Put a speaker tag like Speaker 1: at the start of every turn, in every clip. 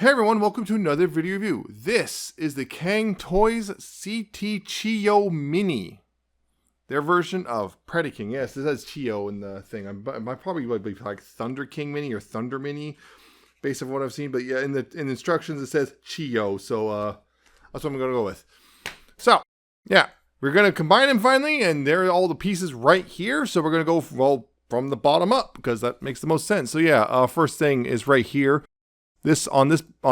Speaker 1: Hey everyone, welcome to another video review. This is the Cang-Toys Chiyou Mini. Their version of Predaking. Yes, this has Chiyou in the thing. I probably would be like Thunder King Mini or Thunder Mini, based on what I've seen. But yeah, in the instructions it says Chiyou, so that's what I'm gonna go with. So yeah, we're gonna combine them finally, and there are all the pieces right here. So we're gonna go from the bottom up because that makes the most sense. So yeah, first thing is right here. On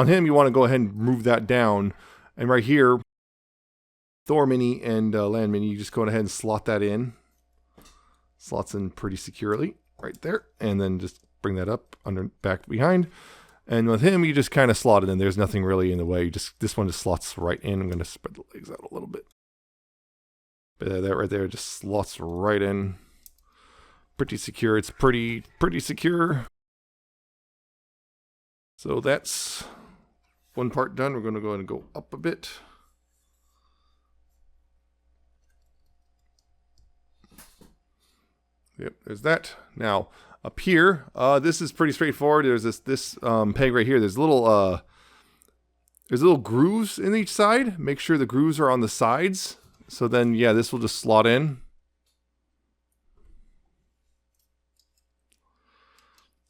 Speaker 1: him, you want to go ahead and move that down, and right here, Thor Mini and Land Mini, you just go ahead and slot that in. Slots in pretty securely right there, and then just bring that up back behind. And with him, you just kind of slot it in. There's nothing really in the way. This one just slots right in. I'm going to spread the legs out a little bit. But that right there just slots right in. Pretty secure. It's pretty secure. So that's one part done. We're going to go ahead and go up a bit. Yep, there's that. Now up here, this is pretty straightforward. There's this peg right here. There's little grooves in each side. Make sure the grooves are on the sides. So then, yeah, this will just slot in.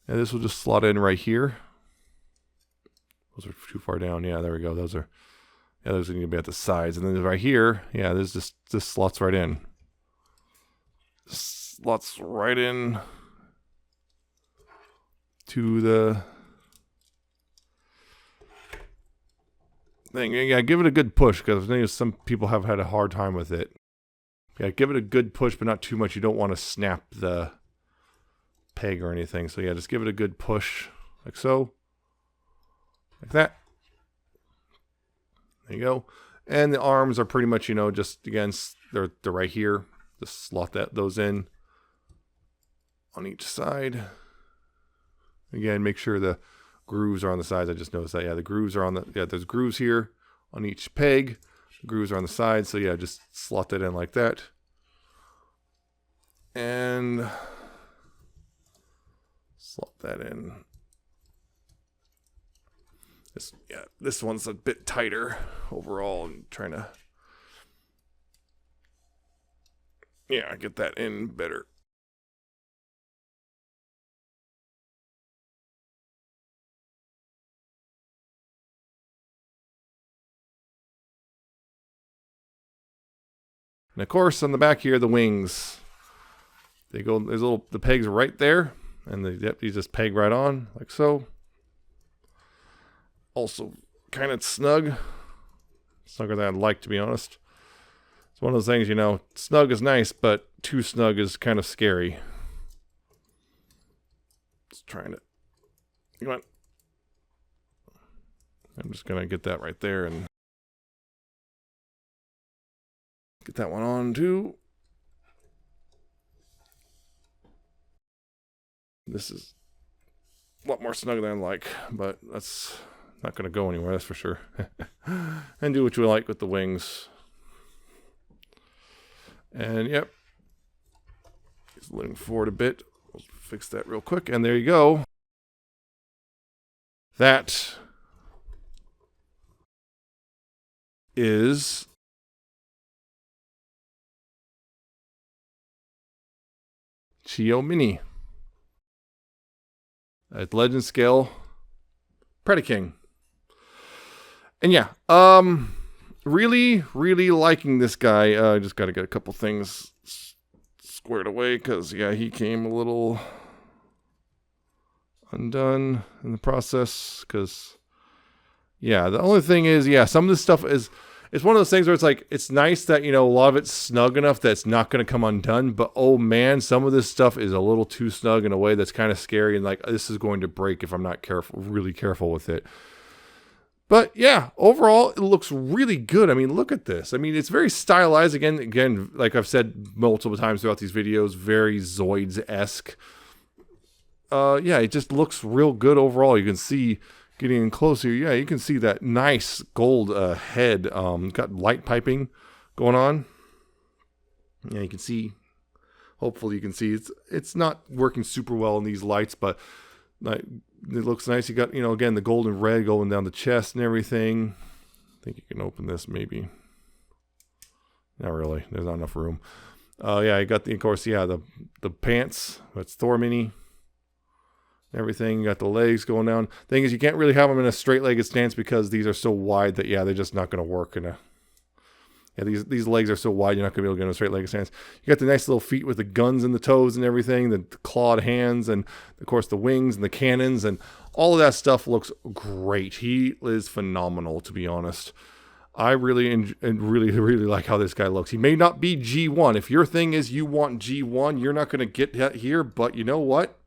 Speaker 1: And this will just slot in right here. Those are too far down. Yeah, there we go. Those are going to be at the sides. And then right here, yeah, this slots right in. Slots right in to the thing. Yeah, give it a good push because I know some people have had a hard time with it. Yeah, give it a good push, but not too much. You don't want to snap the peg or anything. So yeah, just give it a good push like so. Like that. There you go. And the arms are pretty much, just again, they're right here. Just slot those in on each side. Again, make sure the grooves are on the sides. I just noticed that. Yeah, the grooves are there's grooves here on each peg. The grooves are on the sides. So yeah, just slot that in like that. And slot that in. This one's a bit tighter overall. I'm trying to, get that in better. And of course, on the back here, the wings. The pegs are right there, and you just peg right on like so. Also kind of snug. Snugger than I'd like, to be honest. It's one of those things, snug is nice, but too snug is kind of scary. Just trying to... Come on. I'm just going to get that right there and get that one on too. This is a lot more snug than I like, but that's not going to go anywhere, that's for sure. And do what you like with the wings. And yep. Just leaning forward a bit. We'll fix that real quick. And there you go. That is Chiyou Mini. At Legend Scale Predaking. And yeah, really liking this guy. I just got to get a couple things squared away because, yeah, he came a little undone in the process because, yeah, the only thing is, yeah, some of this stuff it's one of those things where it's like, it's nice that, a lot of it's snug enough that it's not going to come undone, but oh man, some of this stuff is a little too snug in a way that's kind of scary and like, this is going to break if I'm not really careful with it. But yeah, overall, it looks really good. I mean, look at this. I mean, it's very stylized. Again, like I've said multiple times throughout these videos, very Zoids-esque. Yeah, it just looks real good overall. You can see, getting in closer, yeah, you can see that nice gold head. Got light piping going on. Yeah, you can see, hopefully you can see, it's not working super well in these lights, but It looks nice. You got, you know, again, the gold and red going down the chest and everything. I think you can open this maybe. Not really. There's not enough room. Yeah, you got the, of course, yeah, the pants. That's Thor Mini. Everything. You got the legs going down. Thing is, you can't really have them in a straight-legged stance because these are so wide that, yeah, they're just not going to work in a... Yeah, these legs are so wide, you're not going to be able to get in a straight-legged stance. You got the nice little feet with the guns and the toes and everything, the clawed hands, and, of course, the wings and the cannons, and all of that stuff looks great. He is phenomenal, to be honest. I really like how this guy looks. He may not be G1. If your thing is you want G1, you're not going to get that here, but you know what?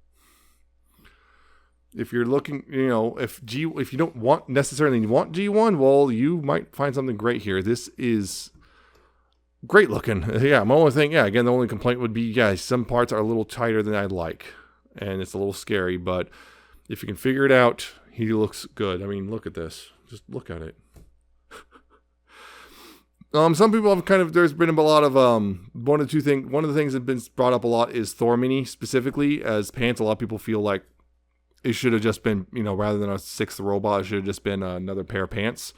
Speaker 1: If you're looking, you know, if you don't necessarily want G1, well, you might find something great here. This is great looking. Yeah, my only thing, yeah, again, the only complaint would be, yeah, some parts are a little tighter than I'd like, and it's a little scary, but if you can figure it out, he looks good. I mean, look at this. Just look at it. Some people have kind of, there's been a lot of, one of the things that's been brought up a lot is Thor Mini, specifically, as pants. A lot of people feel like it should have just been, you know, rather than a 6th robot, it should have just been another pair of pants.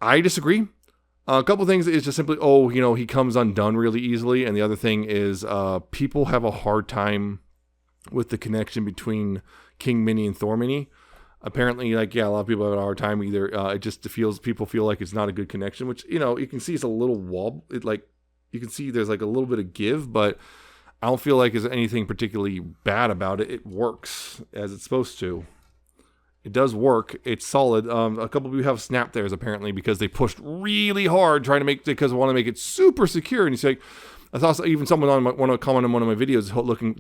Speaker 1: I disagree. A couple things is just simply, oh, you know, he comes undone really easily. And the other thing is people have a hard time with the connection between King Mini and Thor Mini. Apparently, like, yeah, a lot of people have a hard time either. It just feels, people feel like it's not a good connection, which, you know, you can see it's a little wobble. You can see there's like a little bit of give, but I don't feel like there's anything particularly bad about it. It works as it's supposed to. It does work. It's solid. A couple of you have snap theirs apparently because they pushed really hard trying to make, because they want to make it super secure. And you say, I thought even someone want to comment on one of my videos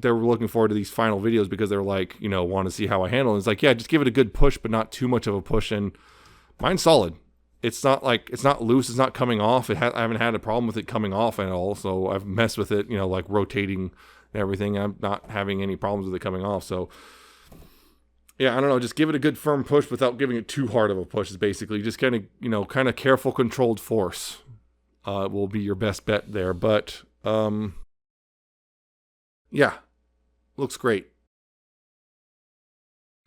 Speaker 1: they were looking forward to these final videos because they're like, you know, want to see how I handle it. It's like, yeah, just give it a good push, but not too much of a push. And mine's solid. It's not like, it's not loose. It's not coming off. I haven't had a problem with it coming off at all. So I've messed with it, you know, like rotating and everything. I'm not having any problems with it coming off. So yeah, I don't know. Just give it a good firm push without giving it too hard of a push. Is basically just kind of, you know, kind of careful, controlled force will be your best bet there. But yeah, looks great.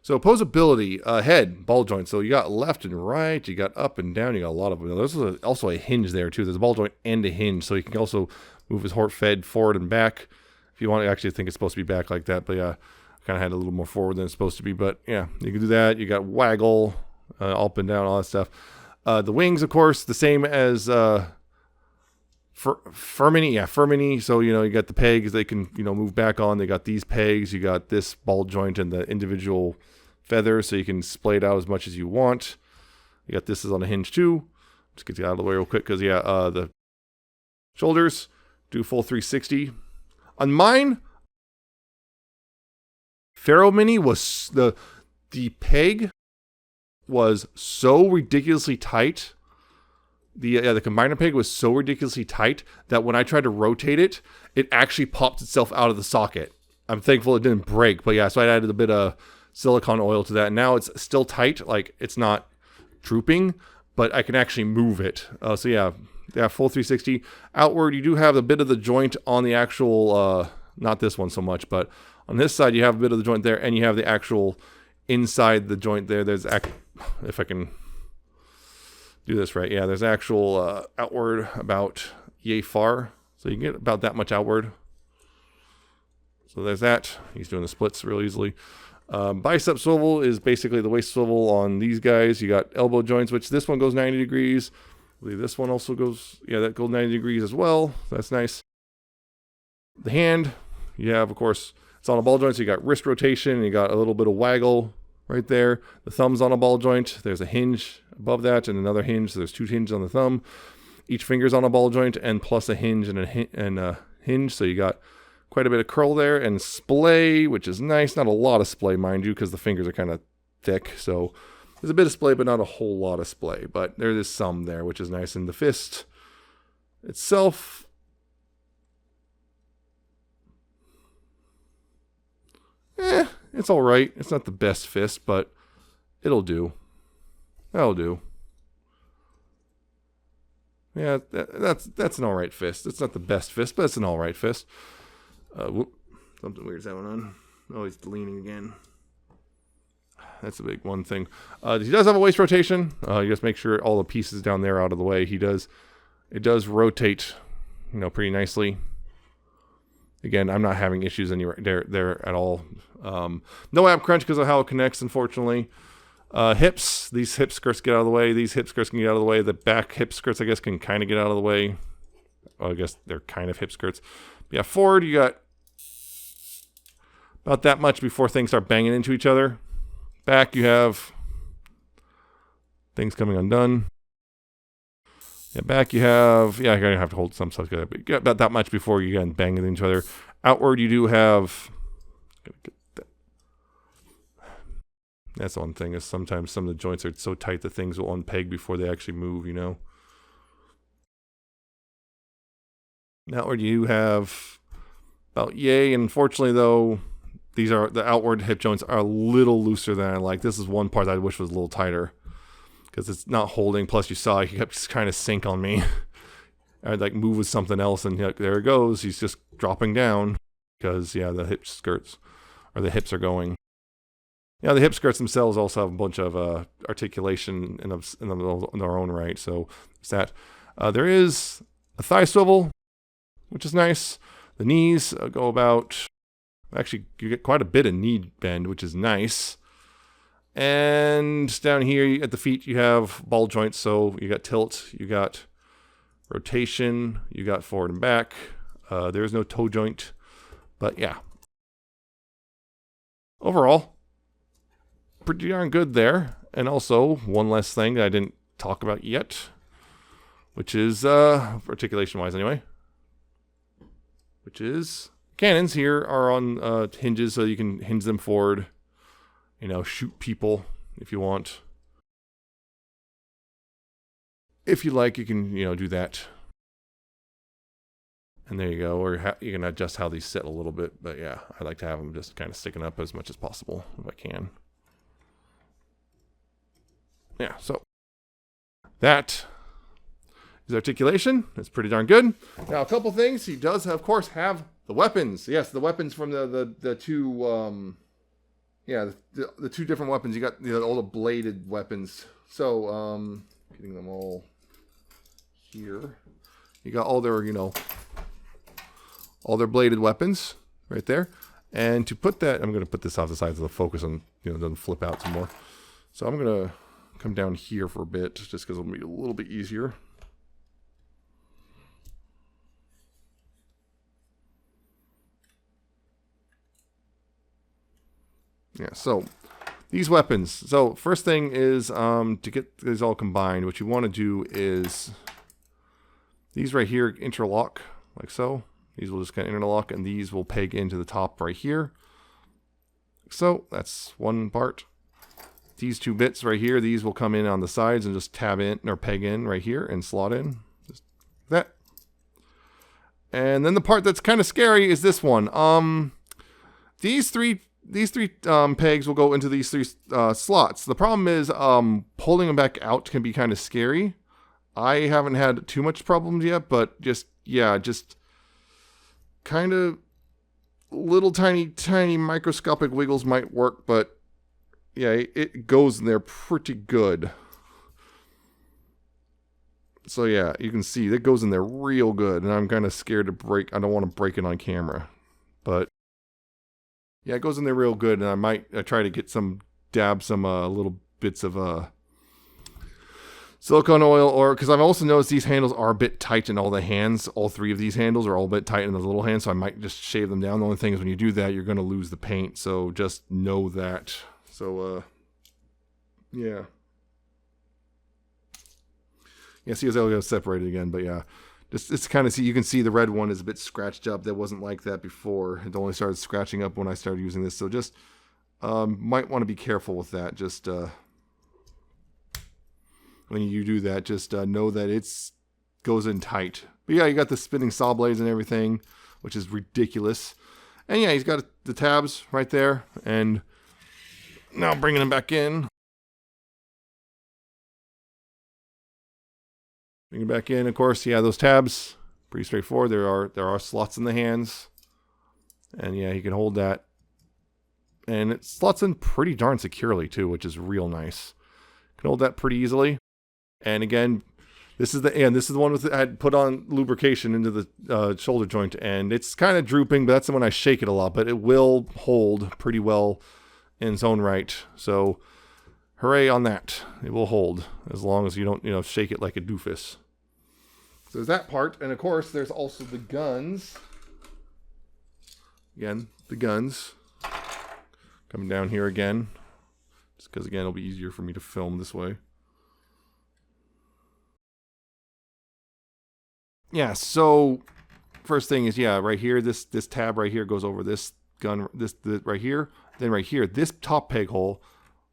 Speaker 1: So posability, head, ball joint. So you got left and right, you got up and down, you got a lot of them. There's also a hinge there too. There's a ball joint and a hinge. So you can also move his head forward and back. If you want to actually think it's supposed to be back like that. But yeah, kind of had a little more forward than it's supposed to be. But yeah, you can do that. You got waggle, up and down, all that stuff. The wings, of course, the same as Mini. So, you know, you got the pegs they can, you know, move back on. They got these pegs. You got this ball joint and the individual feathers, so you can splay it out as much as you want. You got this is on a hinge too. Just get it out of the way real quick because, yeah, the shoulders do full 360. On mine, Pharaoh Mini was the peg was so ridiculously tight. The combiner peg was so ridiculously tight that when I tried to rotate it, it actually popped itself out of the socket. I'm thankful it didn't break, but yeah, so I added a bit of silicone oil to that. And now it's still tight, like it's not drooping, but I can actually move it. So yeah, full 360. Outward, you do have a bit of the joint on the actual, not this one so much, but on this side you have a bit of the joint there, and you have the actual inside the joint there. There's, if I can do this right, yeah, there's actual outward about yay far, so you can get about that much outward. So there's that. He's doing the splits real easily. Bicep swivel is basically the waist swivel on these guys. You got elbow joints, which this one goes 90 degrees. I believe this one also goes, yeah, that goes 90 degrees as well. That's nice. The hand, you have, of course, it's on a ball joint, so you got wrist rotation, and you got a little bit of waggle right there. The thumb's on a ball joint. There's a hinge above that and another hinge. So there's two hinges on the thumb. Each finger's on a ball joint and plus a hinge and a hinge. So you got quite a bit of curl there and splay, which is nice. Not a lot of splay, mind you, because the fingers are kind of thick. So there's a bit of splay, but not a whole lot of splay. But there is some there, which is nice. And the fist itself, it's all right. It's not the best fist, but it'll do. That'll do. Yeah, that's an all right fist. It's not the best fist, but it's an all right fist. Whoop, something weird's going on. Oh, he's leaning again. That's a big one thing. He does have a waist rotation. You just make sure all the pieces down there are out of the way. It does rotate, pretty nicely. Again, I'm not having issues anywhere there at all. No ab crunch because of how it connects, unfortunately. Hips, these hip skirts get out of the way. These hip skirts can get out of the way. The back hip skirts, I guess, can kind of get out of the way. Well, I guess they're kind of hip skirts. But yeah, forward, you got about that much before things start banging into each other. Back, you have things coming undone. Yeah, back you have, you're going to have to hold some stuff together, but you got about that much before you get banging into each other. Outward, you do have, that's one thing, is sometimes some of the joints are so tight that things will unpeg before they actually move, Outward, you have about yay, and unfortunately, though, the outward hip joints are a little looser than I like. This is one part that I wish was a little tighter, because it's not holding. Plus, you saw he kept trying to sink on me. I'd like move with something else, and there it goes. He's just dropping down because the hip skirts or the hips are going. Yeah, the hip skirts themselves also have a bunch of articulation in their own right. So it's that. There is a thigh swivel, which is nice. The knees go about. Actually, you get quite a bit of knee bend, which is nice. And down here at the feet, you have ball joints. So you got tilt, you got rotation, you got forward and back. There is no toe joint, but yeah. Overall, pretty darn good there. And also, one last thing that I didn't talk about yet, which is, articulation-wise anyway, which is cannons here are on hinges, so you can hinge them forward. Shoot people if you want. If you like, you can, do that. And there you go. Or you can adjust how these sit a little bit. But yeah, I like to have them just kind of sticking up as much as possible if I can. Yeah, so that is articulation. It's pretty darn good. Now, a couple things. He does, of course, have the weapons. Yes, the weapons from the two... the two different weapons. You got all the bladed weapons. So, getting them all here. You got all their, all their bladed weapons right there. And to put that, I'm going to put this off the side so the focus on, doesn't flip out some more. So I'm going to come down here for a bit just because it'll be a little bit easier. Yeah, so these weapons. So first thing is to get these all combined, what you want to do is these right here interlock like so. These will just kind of interlock, and these will peg into the top right here. So that's one part. These two bits right here, these will come in on the sides and just tab in or peg in right here and slot in. Just that. And then the part that's kind of scary is this one. These three pegs will go into these three slots. The problem is pulling them back out can be kind of scary. I haven't had too much problems yet, but just kind of little tiny microscopic wiggles might work, but yeah, it goes in there pretty good. So yeah, you can see it goes in there real good, and I'm kind of scared to break. I don't want to break it on camera, but yeah, it goes in there real good, and I try to dab some little bits of silicone oil, or because I've also noticed these handles are a bit tight in all the hands. All three of these handles are all a bit tight in the little hands, so I might just shave them down. The only thing is when you do that, you're going to lose the paint, so just know that. So, yeah. Yeah, see, as I'll go separated again, but yeah. It's kind of see, you can see the red one is a bit scratched up. That wasn't like that before. It only started scratching up when I started using this. So just might want to be careful with that. Just when you do that, just know that it's goes in tight. But yeah, you got the spinning saw blades and everything, which is ridiculous. And yeah, he's got the tabs right there. And now bringing them back in. Bring it back in, of course. Yeah, those tabs, pretty straightforward. There are slots in the hands, and yeah, he can hold that And it slots in pretty darn securely too, which is real nice. Can hold that pretty easily. And again, this is the one with I had put on lubrication into the shoulder joint, and it's kind of drooping, but that's the one I shake it a lot. But it will hold pretty well in its own right. So, hooray on that! It will hold as long as you don't shake it like a doofus. So there's that part, and of course there's also the guns. Again, the guns coming down here again, just because again it'll be easier for me to film this way. Yeah, so first thing is, right here, this tab right here goes over this gun, this right here. Then right here, this top peg hole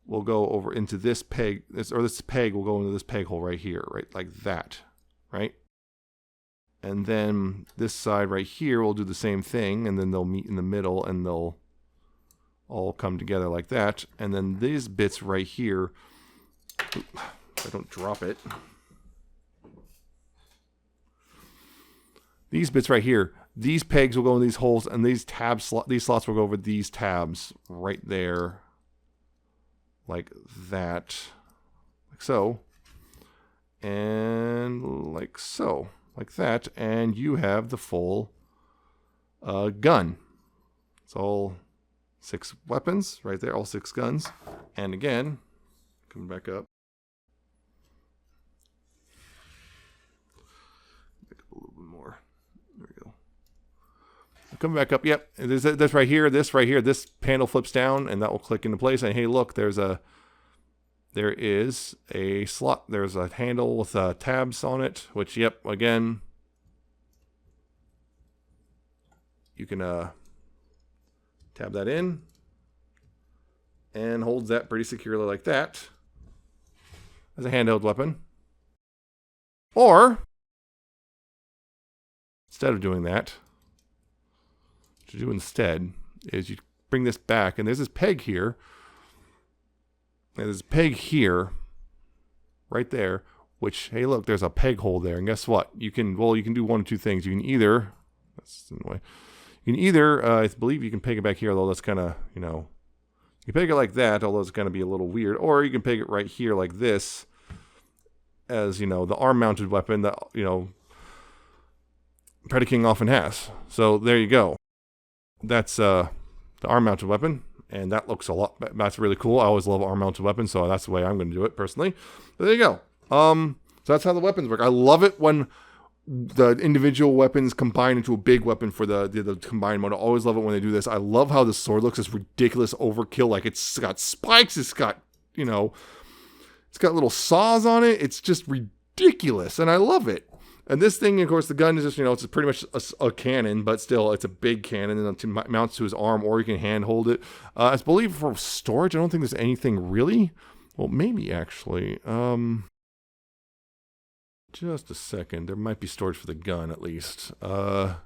Speaker 1: will go over into this peg, this peg will go into this peg hole right here, right, like that, right? And then this side right here will do the same thing, and then they'll meet in the middle, and they'll all come together like that. And then these bits right here, I don't drop it. These bits right here, these pegs will go in these holes, and these these slots will go over these tabs right there, like that, like so, and like so, like that, and you have the full gun. It's all 6 weapons right there, all 6 guns, and again, coming back up. Coming back up, yep. There's this right here, this panel flips down, and that will click into place. And hey, look, there is a slot. There's a handle with tabs on it, which, yep, again, you can tab that in and holds that pretty securely like that as a handheld weapon. Or instead of doing that, what you do instead is you bring this back, and there's this peg here, and there's a peg here, right there, which, hey, look, there's a peg hole there, and guess what? You can do one of two things. You can either, I believe you can peg it back here, although that's kind of, you can peg it like that, although it's going to be a little weird, or you can peg it right here like this, as, the arm-mounted weapon that, Predaking often has. So there you go. That's the arm-mounted weapon, and that looks that's really cool. I always love arm-mounted weapons, so that's the way I'm going to do it personally. But there you go. So that's how the weapons work. I love it when the individual weapons combine into a big weapon for the combined mode. I always love it when they do this. I love how the sword looks. This ridiculous overkill. Like, it's got spikes. It's got, it's got little saws on it. It's just ridiculous, and I love it. And this thing, of course, the gun is just, it's pretty much a cannon, but still, it's a big cannon, and it mounts to his arm, or you can hand hold it. I believe for storage, I don't think there's anything really. Well, maybe, actually. Just a second. There might be storage for the gun, at least. Because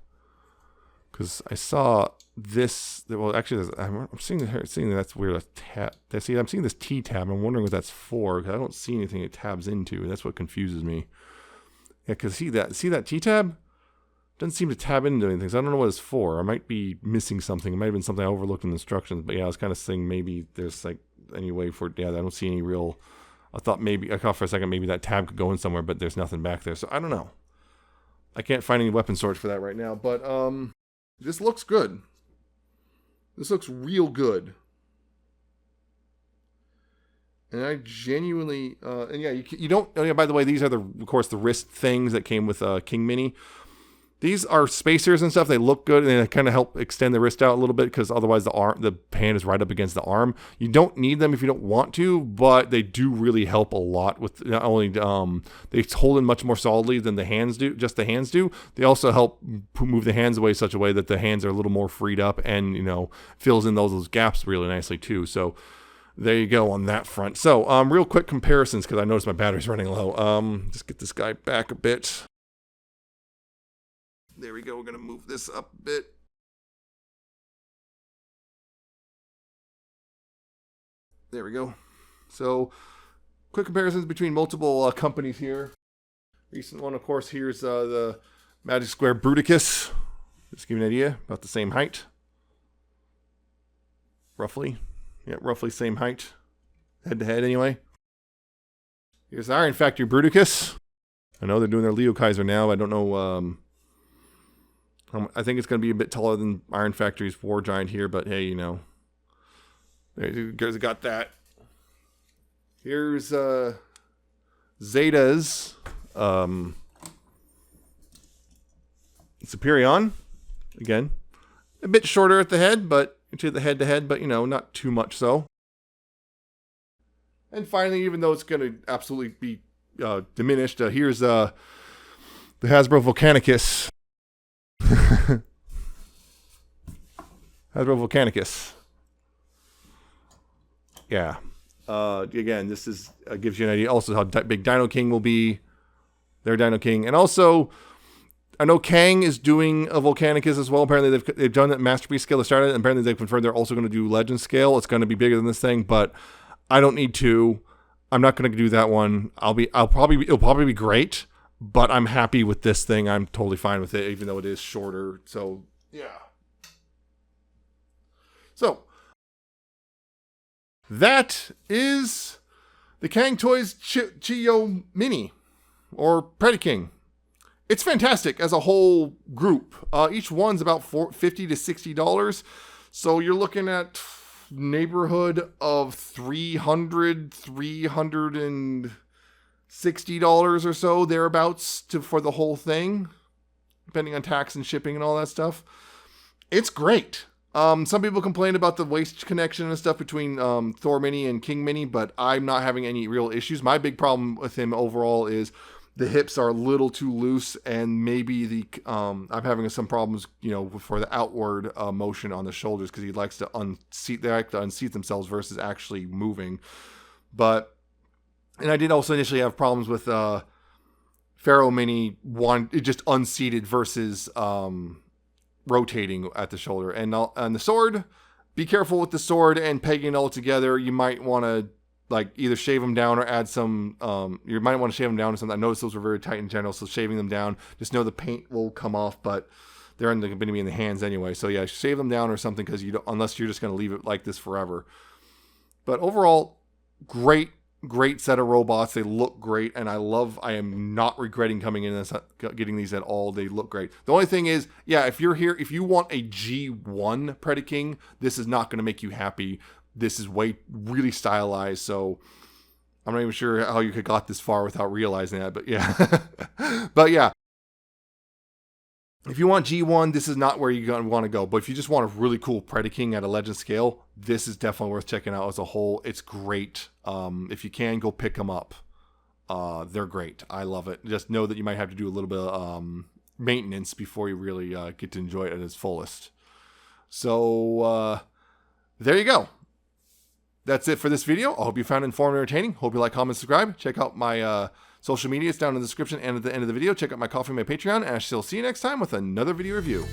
Speaker 1: I saw this. Well, actually, I'm seeing that's weird. That's tab. See, I'm seeing this T tab. I'm wondering what that's for, because I don't see anything it tabs into. That's what confuses me. Yeah, because see that T-tab? Doesn't seem to tab into anything, so I don't know what it's for. I might be missing something. It might have been something I overlooked in the instructions, but yeah, I was kind of saying maybe there's like any way for it. Yeah, I don't see any real. I thought for a second maybe that tab could go in somewhere, but there's nothing back there, so I don't know. I can't find any weapon storage for that right now, but this looks good. This looks real good. And I genuinely, and yeah, you don't, oh yeah, by the way, these are of course, the wrist things that came with Chiyou Mini. These are spacers and stuff. They look good, and they kind of help extend the wrist out a little bit, because otherwise the hand is right up against the arm. You don't need them if you don't want to, but they do really help a lot with not only, they hold in much more solidly than the hands do, just the hands do. They also help move the hands away such a way that the hands are a little more freed up, and, fills in those gaps really nicely too. So, there you go on that front. So, real quick comparisons, because I noticed my battery's running low. Just get this guy back a bit. There we go. We're going to move this up a bit. There we go. So, quick comparisons between multiple companies here. Recent one, of course, here's the Magic Square Bruticus. Just to give you an idea, about the same height. roughly. Yeah, roughly same height. Head to head anyway. Here's the Iron Factory Bruticus. I know they're doing their Leo Kaiser now. I don't know. I think it's going to be a bit taller than Iron Factory's War Giant here, but hey, you know. There you guys got that. Here's Zeta's Superion. Again, a bit shorter at the head, but to the head to head, but you know, not too much so. And finally, even though it's going to absolutely be diminished, here's the Hasbro Volcanicus. Hasbro Volcanicus. Yeah. Again, this is gives you an idea also how big Dino King will be. Their Dino King. And also, I know Kang is doing a Volcanicus as well. Apparently, they've done that Masterpiece scale to start it. And apparently, they've confirmed they're also going to do Legend scale. It's going to be bigger than this thing, but I don't need to. I'm not going to do that one. It'll probably be great, but I'm happy with this thing. I'm totally fine with it, even though it is shorter. So, yeah. So, that is the Cang-Toys Chiyou Mini, or Predaking. It's fantastic as a whole group. Each one's about $50 to $60. So you're looking at neighborhood of $360 or so, thereabouts, for the whole thing, depending on tax and shipping and all that stuff. It's great. Some people complain about the waist connection and stuff between Thor Mini and King Mini, but I'm not having any real issues. My big problem with him overall is the hips are a little too loose, and maybe I'm having some problems, you know, for the outward motion on the shoulders, because he likes to unseat. They like to unseat themselves versus actually moving. And I did also initially have problems with Pharaoh Mini it just unseated versus rotating at the shoulder. And on the sword, be careful with the sword and pegging it all together. You might want to either shave them down or add some, you might want to shave them down or something. I noticed those were very tight in general, so shaving them down, just know the paint will come off, but they're going to be in the hands anyway. So yeah, shave them down or something, because unless you're just going to leave it like this forever. But overall, great set of robots. They look great, and I am not regretting coming in and getting these at all. They look great. The only thing is, yeah, if you want a G1 Predaking, this is not going to make you happy. This is really stylized, so I'm not even sure how you got this far without realizing that, but yeah. But yeah. If you want G1, this is not where you're going to want to go. But if you just want a really cool Predaking at a Legend scale, this is definitely worth checking out as a whole. It's great. If you can, go pick them up. They're great. I love it. Just know that you might have to do a little bit of maintenance before you really get to enjoy it at its fullest. So, there you go. That's it for this video. I hope you found it informative and entertaining. Hope you like, comment, subscribe. Check out my social media. It's down in the description and at the end of the video. Check out my Coffee, my Patreon. And I shall see you next time with another video review.